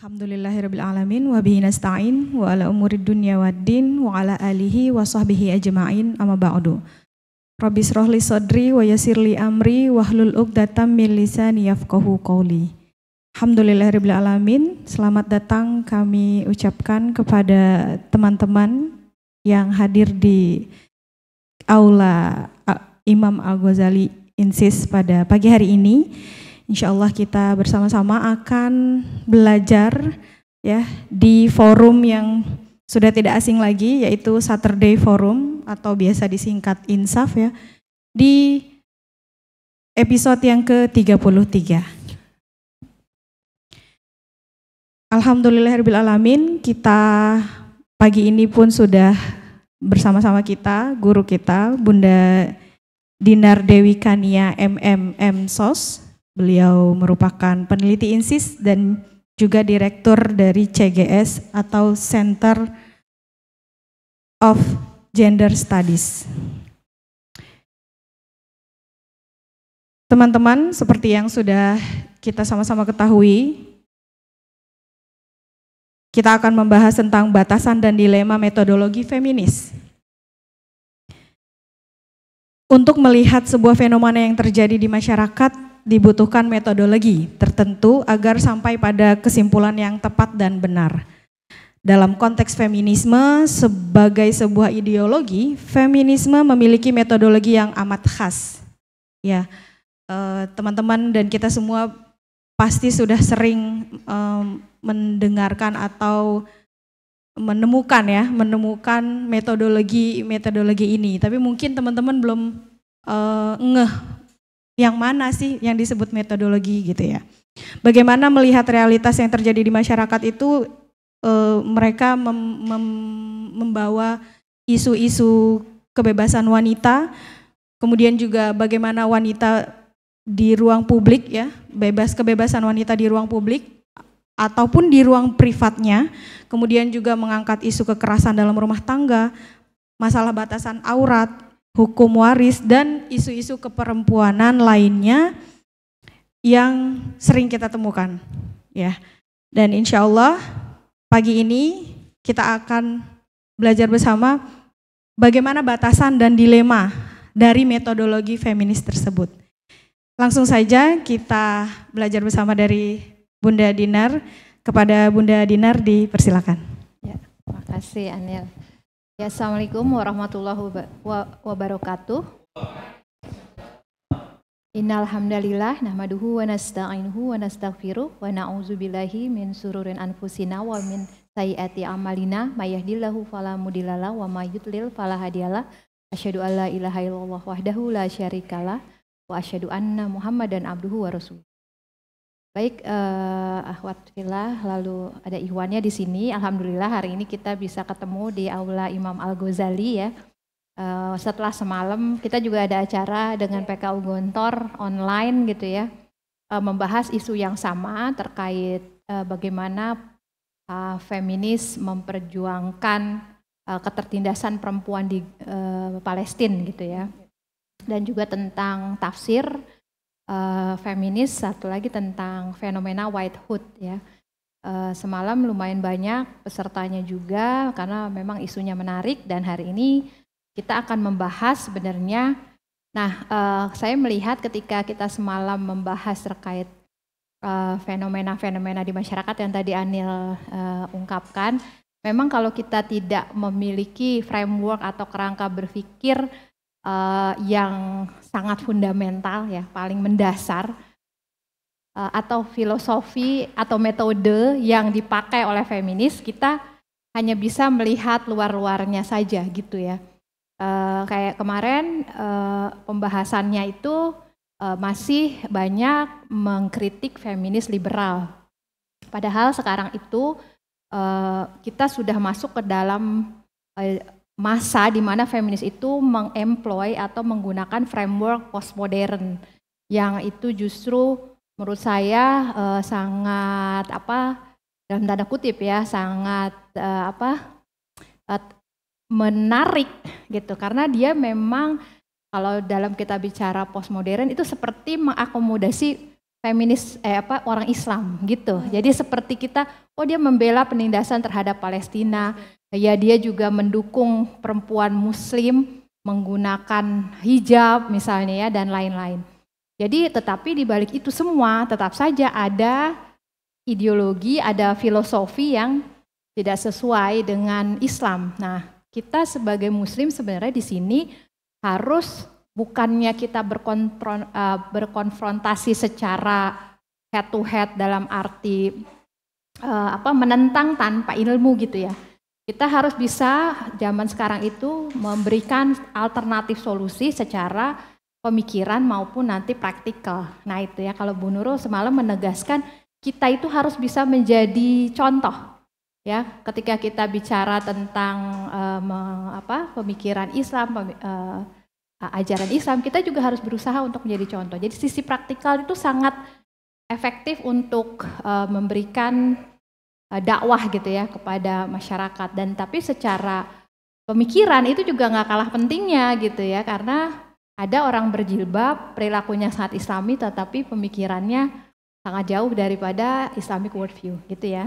Alhamdulillahirabbil alamin wa bihi nasta'in wa ala umurid dunya waddin wa ala alihi wa sahbihi ajma'in amma ba'du. Rabbi shrahli sadri wa yassirli amri wahlul 'uqdatam min lisani yafqahu qawli. Alhamdulillahirabbil alamin. Selamat datang kami ucapkan kepada teman-teman yang hadir di aula Imam Al-Ghazali Insis pada pagi hari ini. Insyaallah kita bersama-sama akan belajar ya di forum yang sudah tidak asing lagi, yaitu Saturday Forum atau biasa disingkat INSAF ya, di episode yang ke-33. Alhamdulillahirabbil alamin, kita pagi ini pun sudah bersama-sama kita, guru kita Bunda Dinar Dewi Kania MMM SOS. Beliau merupakan peneliti INSIS dan juga direktur dari CGS atau Center of Gender Studies. Teman-teman, seperti yang sudah kita sama-sama ketahui, kita akan membahas tentang batasan dan dilema metodologi feminis. Untuk melihat sebuah fenomena yang terjadi di masyarakat, dibutuhkan metodologi tertentu agar sampai pada kesimpulan yang tepat dan benar. Dalam konteks feminisme sebagai sebuah ideologi, feminisme memiliki metodologi yang amat khas. Ya, teman-teman dan kita semua pasti sudah sering mendengarkan atau menemukan metodologi ini. Tapi mungkin teman-teman belum ngeh yang mana sih yang disebut metodologi gitu ya. Bagaimana melihat realitas yang terjadi di masyarakat itu, mereka membawa isu-isu kebebasan wanita, kemudian juga bagaimana wanita di ruang publik ya, kebebasan wanita di ruang publik ataupun di ruang privatnya, kemudian juga mengangkat isu kekerasan dalam rumah tangga, masalah batasan aurat, hukum waris, dan isu-isu keperempuanan lainnya yang sering kita temukan ya. Dan insya Allah pagi ini kita akan belajar bersama bagaimana batasan dan dilema dari metodologi feminis tersebut. Langsung saja kita belajar bersama dari Bunda Dinar. Kepada Bunda Dinar dipersilakan. Ya, terima kasih Anil. Ya, Assalamualaikum warahmatullahi wabarakatuh. Innal hamdalillah nahmaduhu wa nasta'inuhu wa nastaghfiruh wa na'udzubillahi min syururin anfusina wa min sayyiati a'malina may yahdihillahu fala mudhillalah wa may yudlil fala hadiyalah. Asyhadu an la ilaha illallah wahdahu la syarikalah wa asyhadu anna Muhammadan abduhu wa rasuluh. Baik, akhwat fillah, lalu ada ikhwannya di sini. Alhamdulillah hari ini kita bisa ketemu di aula Imam Al-Ghazali ya. Setelah semalam kita juga ada acara dengan PKU Gontor online gitu ya, membahas isu yang sama terkait bagaimana feminis memperjuangkan ketertindasan perempuan di Palestina gitu ya, dan juga tentang tafsir feminis, satu lagi tentang fenomena whitehood ya. Semalam lumayan banyak pesertanya juga karena memang isunya menarik, dan hari ini kita akan membahas sebenarnya. Nah, saya melihat ketika kita semalam membahas terkait fenomena-fenomena di masyarakat yang tadi Anil ungkapkan, memang kalau kita tidak memiliki framework atau kerangka berpikir yang sangat fundamental ya, paling mendasar, atau filosofi atau metode yang dipakai oleh feminis, kita hanya bisa melihat luar-luarnya saja gitu ya. Kayak kemarin pembahasannya itu masih banyak mengkritik feminis liberal, padahal sekarang itu kita sudah masuk ke dalam masa di mana feminis itu mengemploy atau menggunakan framework postmodern yang itu justru menurut saya sangat dalam tanda kutip ya, sangat menarik gitu, karena dia memang kalau dalam kita bicara postmodern itu seperti mengakomodasi feminis orang Islam gitu. Jadi seperti kita, dia membela penindasan terhadap Palestina, ya dia juga mendukung perempuan Muslim menggunakan hijab misalnya ya dan lain-lain. Jadi tetapi di balik itu semua tetap saja ada ideologi, ada filosofi yang tidak sesuai dengan Islam. Nah, kita sebagai Muslim sebenarnya di sini harus bukannya kita berkonfrontasi secara head to head dalam arti menentang tanpa ilmu gitu ya. Kita harus bisa zaman sekarang itu memberikan alternatif solusi secara pemikiran maupun nanti praktikal. Nah itu ya, kalau Bu Nurul semalam menegaskan kita itu harus bisa menjadi contoh ya ketika kita bicara tentang pemikiran Islam, ajaran Islam, kita juga harus berusaha untuk menjadi contoh. Jadi sisi praktikal itu sangat efektif untuk memberikan dakwah gitu ya kepada masyarakat. Dan tapi secara pemikiran itu juga nggak kalah pentingnya gitu ya, karena ada orang berjilbab, perilakunya sangat Islami, tetapi pemikirannya sangat jauh daripada Islamic worldview gitu ya.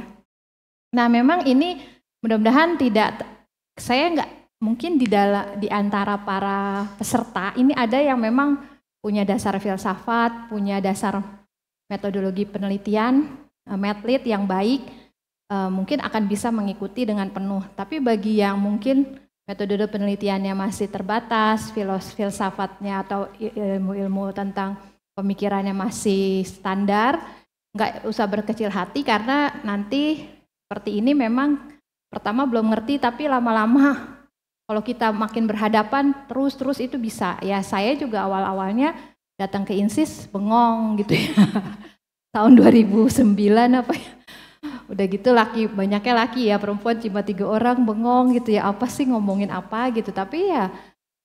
Nah memang ini mudah-mudahan saya nggak mungkin di antara para peserta ini ada yang memang punya dasar filsafat, punya dasar metodologi penelitian, medlit yang baik, mungkin akan bisa mengikuti dengan penuh. Tapi bagi yang mungkin metode penelitiannya masih terbatas, filsafatnya atau ilmu tentang pemikirannya masih standar, nggak usah berkecil hati karena nanti seperti ini memang pertama belum ngerti, tapi lama-lama kalau kita makin berhadapan terus itu bisa. Ya saya juga awal-awalnya datang ke INSIS bengong gitu ya. Tahun 2009 apa ya. Udah gitu banyaknya laki ya, perempuan cuma 3 orang, bengong gitu ya, apa sih ngomongin apa gitu. Tapi ya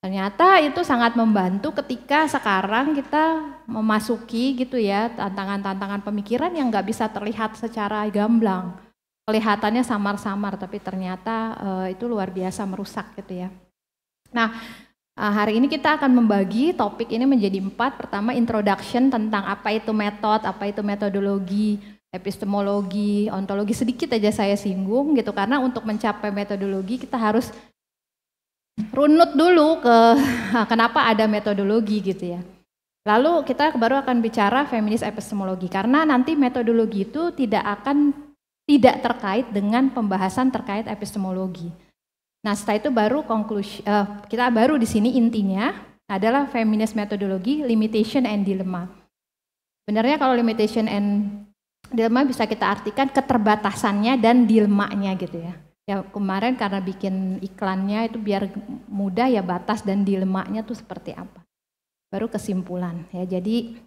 ternyata itu sangat membantu ketika sekarang kita memasuki gitu ya tantangan-tantangan pemikiran yang nggak bisa terlihat secara gamblang. Kelihatannya samar-samar tapi ternyata itu luar biasa merusak gitu ya. Nah hari ini kita akan membagi topik ini menjadi 4. Pertama introduction tentang apa itu metode, apa itu metodologi, epistemologi, ontologi, sedikit aja saya singgung gitu karena untuk mencapai metodologi kita harus runut dulu ke kenapa ada metodologi gitu ya. Lalu kita baru akan bicara feminis epistemologi karena nanti metodologi itu tidak terkait dengan pembahasan terkait epistemologi. Nah setelah itu baru kita baru di sini intinya adalah feminis metodologi, limitation and dilemma. Sebenarnya kalau limitation and dilemma bisa kita artikan keterbatasannya dan dilemanya gitu ya. Ya kemarin karena bikin iklannya itu biar mudah ya, batas dan dilemanya tuh seperti apa. Baru kesimpulan ya. Jadi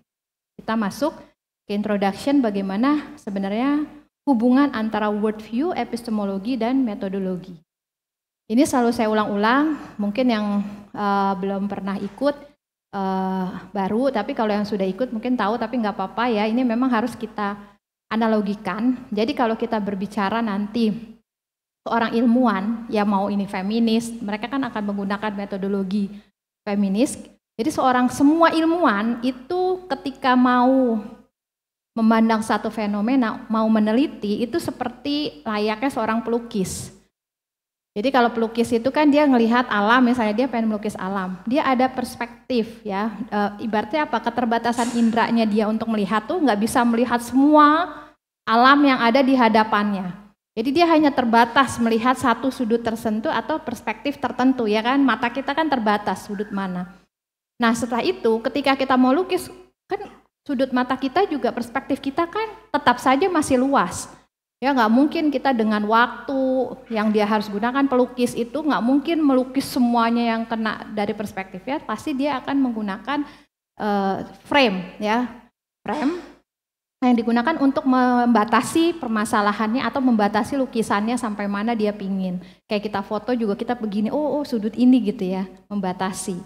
kita masuk ke introduction bagaimana sebenarnya hubungan antara worldview, epistemologi dan metodologi. Ini selalu saya ulang-ulang, mungkin yang belum pernah ikut baru, tapi kalau yang sudah ikut mungkin tahu tapi nggak apa-apa ya. Ini memang harus kita analogikan. Jadi kalau kita berbicara nanti seorang ilmuwan yang mau ini feminis, mereka kan akan menggunakan metodologi feminis. Jadi semua ilmuwan itu ketika mau memandang satu fenomena, mau meneliti itu seperti layaknya seorang pelukis. Jadi kalau pelukis itu kan dia ngelihat alam, misalnya dia pengen melukis alam, dia ada perspektif ya, ibaratnya apa, keterbatasan indranya dia untuk melihat tuh nggak bisa melihat semua alam yang ada di hadapannya. Jadi dia hanya terbatas melihat satu sudut tertentu atau perspektif tertentu ya kan, mata kita kan terbatas sudut mana. Nah setelah itu ketika kita mau lukis kan sudut mata kita juga perspektif kita kan tetap saja masih luas. Ya nggak mungkin kita dengan waktu yang dia harus gunakan, pelukis itu nggak mungkin melukis semuanya yang kena dari perspektifnya, pasti dia akan menggunakan frame ya, frame yang digunakan untuk membatasi permasalahannya atau membatasi lukisannya sampai mana dia pingin. Kayak kita foto juga kita begini, oh sudut ini gitu ya, membatasi.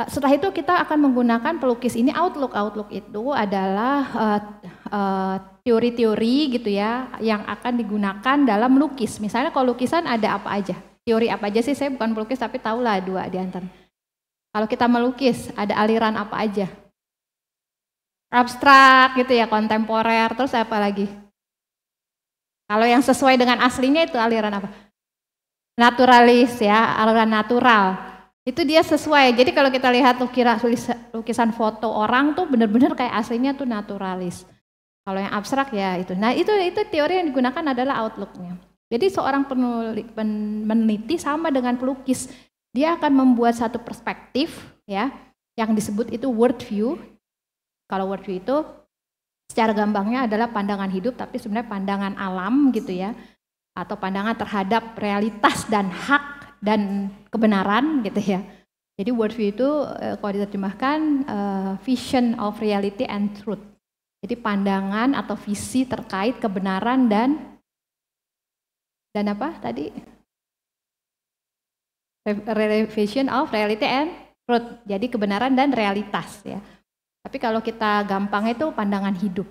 Setelah itu kita akan menggunakan pelukis ini, outlook itu adalah teori-teori gitu ya yang akan digunakan dalam melukis. Misalnya kalau lukisan ada apa aja, teori apa aja sih, saya bukan pelukis tapi tahulah 2 di antara. Kalau kita melukis ada aliran apa aja? abstrak gitu ya, kontemporer, terus apa lagi? Kalau yang sesuai dengan aslinya itu aliran apa? Naturalis ya, aliran natural. Itu dia sesuai. Jadi kalau kita lihat lukisan foto orang tuh benar-benar kayak aslinya tuh naturalis. Kalau yang abstrak ya itu. Nah itu teori yang digunakan adalah outlook-nya. Jadi seorang peneliti sama dengan pelukis, dia akan membuat satu perspektif ya, yang disebut itu world view. Kalau world view itu secara gampangnya adalah pandangan hidup, tapi sebenarnya pandangan alam gitu ya, atau pandangan terhadap realitas dan hak dan kebenaran gitu ya. Jadi world view itu kalau diterjemahkan vision of reality and truth. Jadi pandangan atau visi terkait kebenaran dan apa tadi? Vision of reality and truth. Jadi kebenaran dan realitas ya. Tapi kalau kita gampang itu pandangan hidup.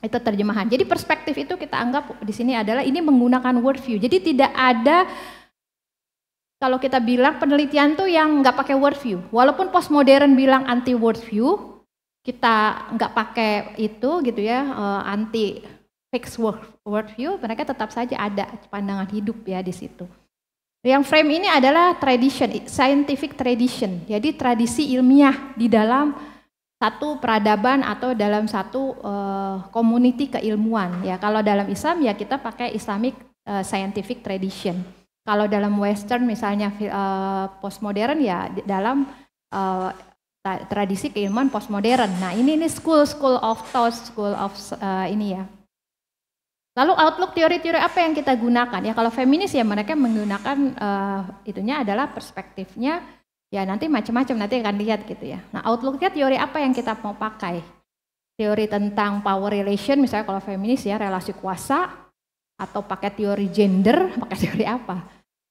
Itu terjemahan. Jadi perspektif itu kita anggap di sini adalah ini menggunakan world view. Jadi tidak ada, kalau kita bilang penelitian tuh yang nggak pakai world view. Walaupun postmodern bilang anti world view, kita nggak pakai itu gitu ya, anti fixed world view, mereka tetap saja ada pandangan hidup ya di situ. Yang frame ini adalah tradition, scientific tradition. Jadi tradisi ilmiah di dalam satu peradaban atau dalam satu community keilmuan ya. Kalau dalam Islam ya kita pakai Islamic scientific tradition. Kalau dalam Western misalnya postmodern ya dalam tradisi keilmuan postmodern. Nah ini school of thought, school of ini ya. Lalu outlook teori-teori apa yang kita gunakan? Ya kalau feminis ya mereka menggunakan itunya adalah perspektifnya ya nanti macam-macam nanti akan lihat gitu ya. Nah outlooknya teori apa yang kita mau pakai? Teori tentang power relation misalnya kalau feminis ya relasi kuasa, atau pakai teori gender, pakai teori apa?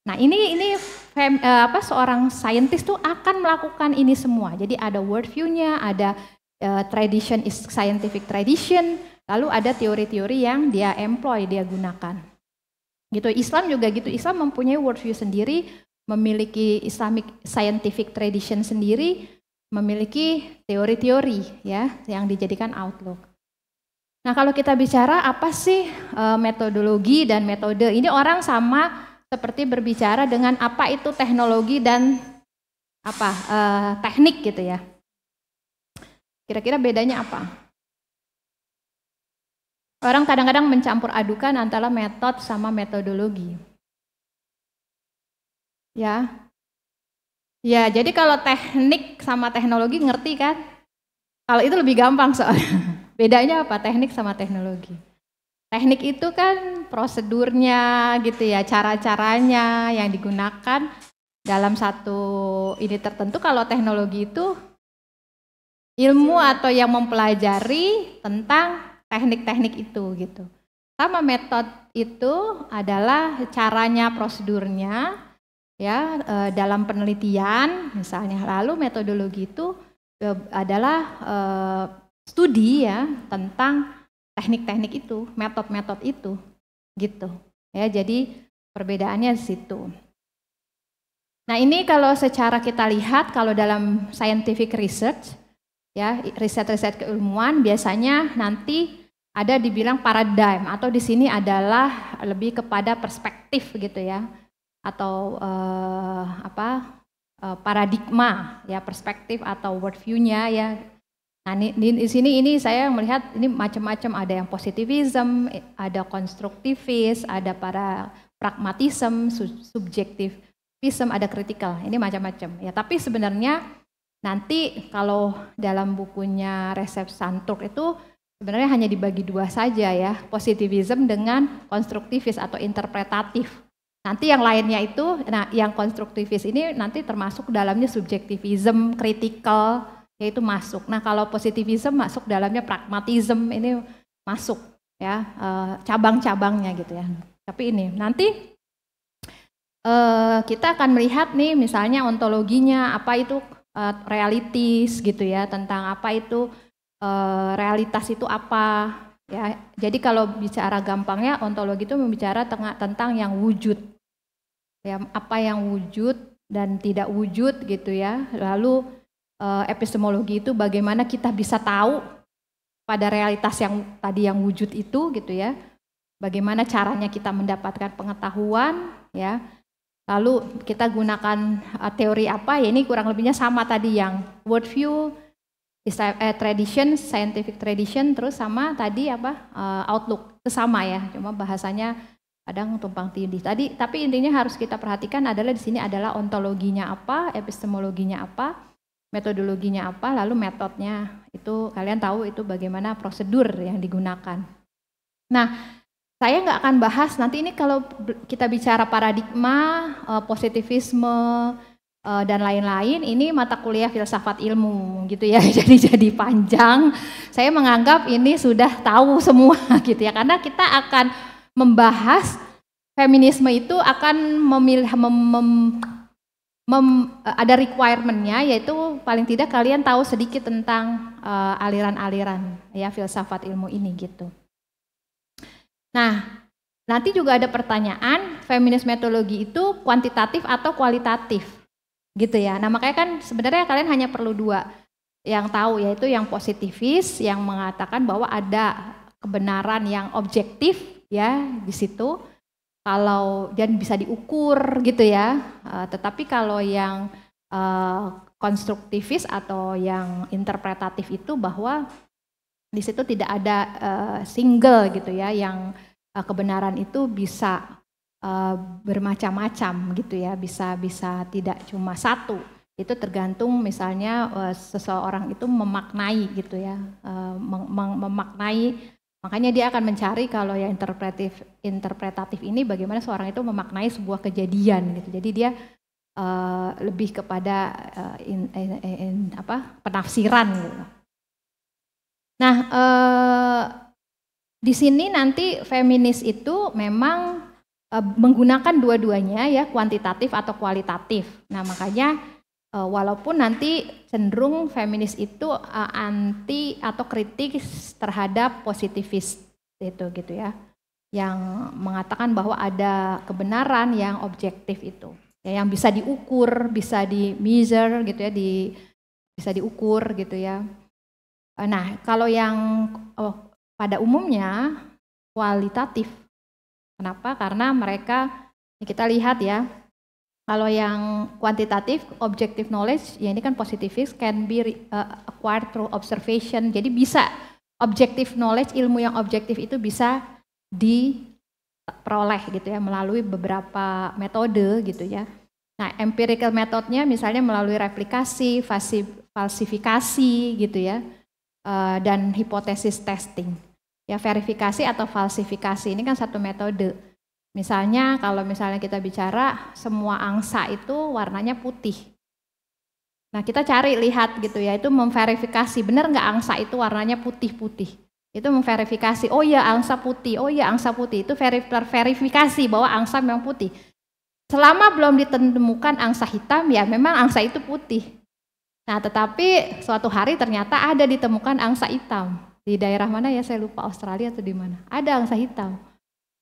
Nah ini seorang saintis tuh akan melakukan ini semua. Jadi ada world view-nya, ada tradition is scientific tradition. Lalu ada teori-teori yang dia employ, dia gunakan. Gitu. Islam juga gitu. Islam mempunyai worldview sendiri, memiliki Islamic scientific tradition sendiri, memiliki teori-teori ya yang dijadikan outlook. Nah kalau kita bicara apa sih metodologi dan metode, ini orang sama seperti berbicara dengan apa itu teknologi dan apa teknik gitu ya. Kira-kira bedanya apa? Orang kadang-kadang mencampur adukan antara metode sama metodologi. Ya. Ya, jadi kalau teknik sama teknologi ngerti kan? Kalau itu lebih gampang soalnya. Bedanya apa? Teknik sama teknologi. Teknik itu kan prosedurnya gitu ya, cara-caranya yang digunakan dalam satu ini tertentu. Kalau teknologi itu ilmu atau yang mempelajari tentang teknik-teknik itu gitu. Sama metode itu adalah caranya, prosedurnya ya dalam penelitian misalnya. Lalu metodologi itu adalah studi ya tentang teknik-teknik itu, metode-metode itu gitu. Ya, jadi perbedaannya di situ. Nah, ini kalau secara kita lihat kalau dalam scientific research ya, riset-riset keilmuan biasanya nanti ada dibilang paradigm atau di sini adalah lebih kepada perspektif gitu ya, atau paradigma ya, perspektif atau worldview-nya ya. Nah di sini ini saya melihat ini macam-macam, ada yang positivism, ada konstruktivis, ada pragmatism, subjektivism, ada critical, ini macam-macam ya. Tapi sebenarnya nanti kalau dalam bukunya Recep Santurk itu sebenarnya hanya dibagi dua saja ya, positivism dengan konstruktivis atau interpretatif. Nanti yang lainnya itu, nah yang konstruktivis ini nanti termasuk dalamnya subjektivism, critical, yaitu masuk. Nah kalau positivism masuk dalamnya pragmatism, ini masuk ya, cabang-cabangnya gitu ya. Tapi ini nanti kita akan melihat nih misalnya ontologinya, apa itu realitis gitu ya, tentang apa itu realitas itu apa ya. Jadi kalau bicara gampangnya ontologi itu membicara tentang yang wujud ya, apa yang wujud dan tidak wujud gitu ya. Lalu epistemologi itu bagaimana kita bisa tahu pada realitas yang tadi yang wujud itu gitu ya. Bagaimana caranya kita mendapatkan pengetahuan ya. Lalu kita gunakan teori apa ya, ini kurang lebihnya sama tadi yang worldview, tradition, scientific tradition, terus sama tadi apa outlook, itu sama ya, cuma bahasanya kadang tumpang tindih. Tapi intinya harus kita perhatikan adalah di sini adalah ontologinya apa, epistemologinya apa, metodologinya apa, lalu metodenya itu kalian tahu itu bagaimana prosedur yang digunakan. Nah, saya nggak akan bahas nanti ini kalau kita bicara paradigma, positivisme dan lain-lain, ini mata kuliah filsafat ilmu gitu ya, jadi panjang. Saya menganggap ini sudah tahu semua gitu ya, karena kita akan membahas feminisme itu akan memilih ada requirement-nya, yaitu paling tidak kalian tahu sedikit tentang aliran-aliran ya filsafat ilmu ini gitu. Nah, nanti juga ada pertanyaan, feminis metodologi itu kuantitatif atau kualitatif, gitu ya. Nah, makanya kan sebenarnya kalian hanya perlu dua yang tahu, yaitu yang positivis, yang mengatakan bahwa ada kebenaran yang objektif, ya di situ. Kalau dan bisa diukur, gitu ya. Tetapi kalau yang konstruktivis atau yang interpretatif itu bahwa di situ tidak ada single gitu ya, yang kebenaran itu bisa bermacam-macam gitu ya, bisa tidak cuma satu. Itu tergantung misalnya seseorang itu memaknai gitu ya, memaknai, makanya dia akan mencari kalau yang interpretatif ini bagaimana seorang itu memaknai sebuah kejadian gitu. Jadi dia lebih kepada penafsiran gitu. Nah, di sini nanti feminis itu memang menggunakan dua-duanya ya, kuantitatif atau kualitatif. Nah, makanya walaupun nanti cenderung feminis itu anti atau kritis terhadap positivis itu gitu ya, yang mengatakan bahwa ada kebenaran yang objektif itu, ya, yang bisa diukur, bisa di measure gitu ya, bisa diukur gitu ya. Nah, kalau yang pada umumnya kualitatif. Kenapa? Karena mereka, kita lihat ya, kalau yang kuantitatif, objective knowledge, ya ini kan positivis, can be acquired through observation. Jadi bisa objective knowledge, ilmu yang objektif itu bisa diperoleh gitu ya, melalui beberapa metode gitu ya. Nah, empirical metodenya misalnya melalui replikasi, falsifikasi gitu ya. Dan hipotesis testing. Ya, verifikasi atau falsifikasi ini kan satu metode. Misalnya kalau misalnya kita bicara semua angsa itu warnanya putih. Nah, kita cari lihat gitu ya, itu memverifikasi benar nggak angsa itu warnanya putih-putih. Itu memverifikasi, oh ya angsa putih, oh ya angsa putih. Itu verifikasi bahwa angsa memang putih. Selama belum ditemukan angsa hitam, ya memang angsa itu putih. Nah, tetapi suatu hari ternyata ada ditemukan angsa hitam. Di daerah mana ya, saya lupa, Australia atau di mana. Ada angsa hitam.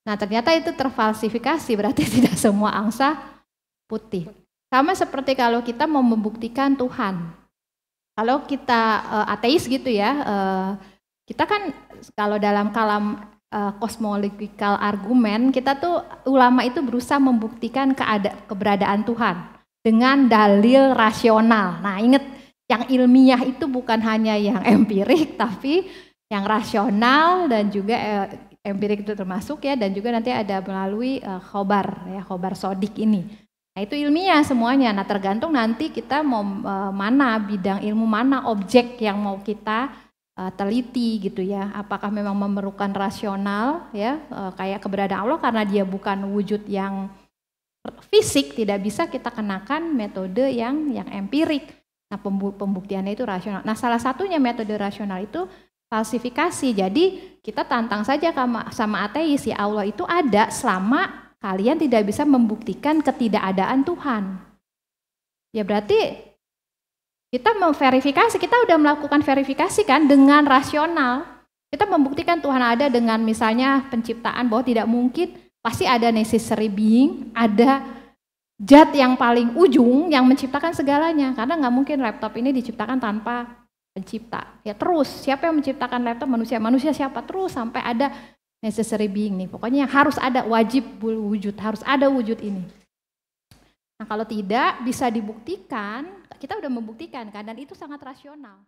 Nah, ternyata itu terfalsifikasi, berarti tidak semua angsa putih. Sama seperti kalau kita mau membuktikan Tuhan. Kalau kita ateis gitu ya, kita kan kalau dalam kalam cosmological argument, kita tuh ulama itu berusaha membuktikan keberadaan Tuhan dengan dalil rasional. Nah, ingat, yang ilmiah itu bukan hanya yang empirik, tapi yang rasional dan juga empirik itu termasuk ya, dan juga nanti ada melalui khobar ya, khobar sodik ini. Nah, itu ilmiah semuanya. Nah, tergantung nanti kita mau mana bidang ilmu, mana objek yang mau kita teliti gitu ya. Apakah memang memerlukan rasional ya, kayak keberadaan Allah karena dia bukan wujud yang fisik, tidak bisa kita kenakan metode yang empirik. Nah, pembuktiannya itu rasional. Nah, salah satunya metode rasional itu falsifikasi. Jadi kita tantang saja sama ateis, ya Allah itu ada selama kalian tidak bisa membuktikan ketidakadaan Tuhan. Ya berarti kita memverifikasi, kita udah melakukan verifikasi kan dengan rasional. Kita membuktikan Tuhan ada dengan misalnya penciptaan, bahwa tidak mungkin, pasti ada necessary being, ada zat yang paling ujung yang menciptakan segalanya, karena nggak mungkin laptop ini diciptakan tanpa pencipta. Ya terus, siapa yang menciptakan laptop? Manusia. Manusia siapa? Terus sampai ada necessary being nih. Pokoknya harus ada, wajib wujud, harus ada wujud ini. Nah kalau tidak bisa dibuktikan, kita udah membuktikan kan, dan itu sangat rasional.